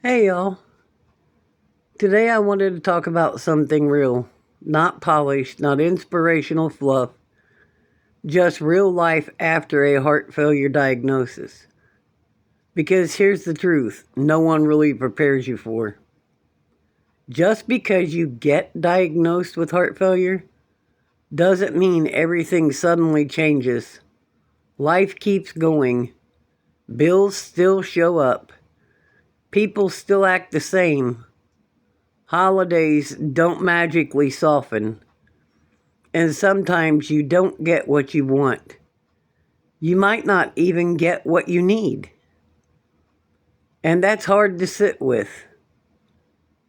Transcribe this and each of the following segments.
Hey y'all. Today I wanted to talk about something real, not polished, not inspirational fluff, just real life after a heart failure diagnosis. Because here's the truth no one really prepares you for. Just because you get diagnosed with heart failure doesn't mean everything suddenly changes. Life keeps going, bills still show up, people still act the same. Holidays don't magically soften, and sometimes you don't get what you want. You might not even get what you need. And that's hard to sit with.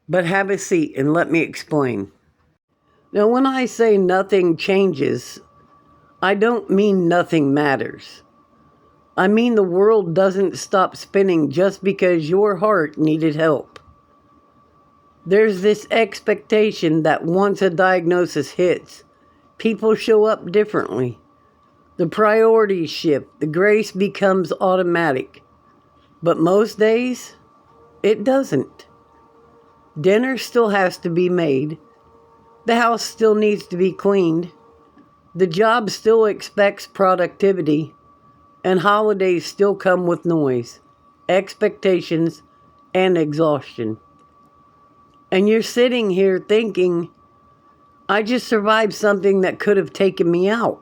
But have a seat and let me explain. Now, when I say nothing changes, I don't mean nothing matters. I mean the world doesn't stop spinning just because your heart needed help. There's this expectation that once a diagnosis hits, people show up differently. The priorities shift, the grace becomes automatic. But most days, it doesn't. Dinner still has to be made. The house still needs to be cleaned. The job still expects productivity. And holidays still come with noise, expectations, and exhaustion. And you're sitting here thinking, I just survived something that could have taken me out.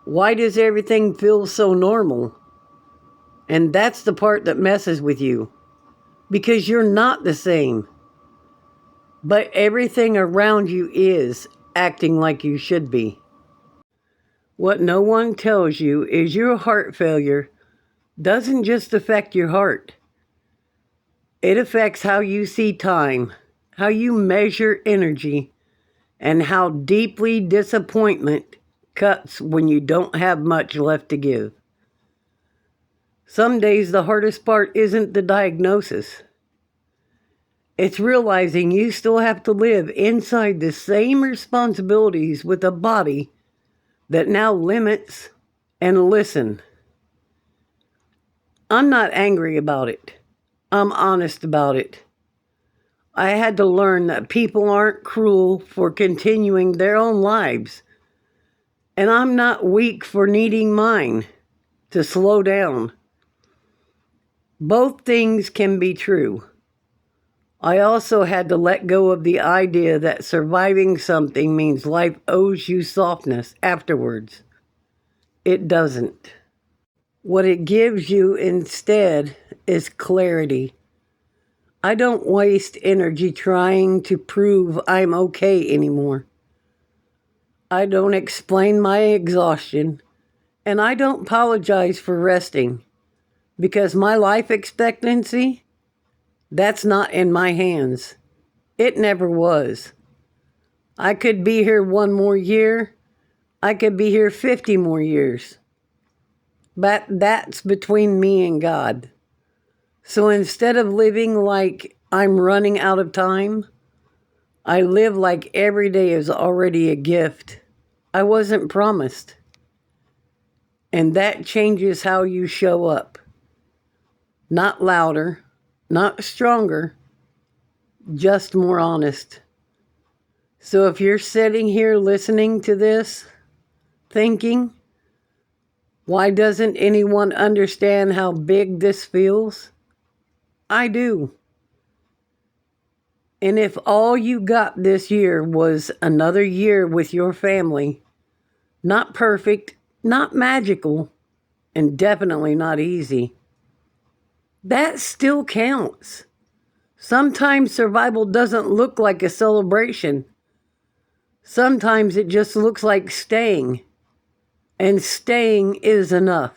Why does everything feel so normal? And that's the part that messes with you. Because you're not the same. But everything around you is acting like you should be. What no one tells you is your heart failure doesn't just affect your heart. It affects how you see time, how you measure energy, and how deeply disappointment cuts when you don't have much left to give. Some days the hardest part isn't the diagnosis. It's realizing you still have to live inside the same responsibilities with a body that now limits and listen. I'm not angry about it. I'm honest about it. I had to learn that people aren't cruel for continuing their own lives. And I'm not weak for needing mine to slow down. Both things can be true. I also had to let go of the idea that surviving something means life owes you softness afterwards. It doesn't. What it gives you instead is clarity. I don't waste energy trying to prove I'm okay anymore. I don't explain my exhaustion, and I don't apologize for resting, because my life expectancy, that's not in my hands. It never was. I could be here one more year. I could be here 50 more years. But that's between me and God. So instead of living like I'm running out of time, I live like every day is already a gift I wasn't promised. And that changes how you show up. Not louder, not stronger, just more honest. So if you're sitting here listening to this, thinking, why doesn't anyone understand how big this feels? I do. And if all you got this year was another year with your family, not perfect, not magical, and definitely not easy, that still counts. Sometimes survival doesn't look like a celebration. Sometimes it just looks like staying. And staying is enough.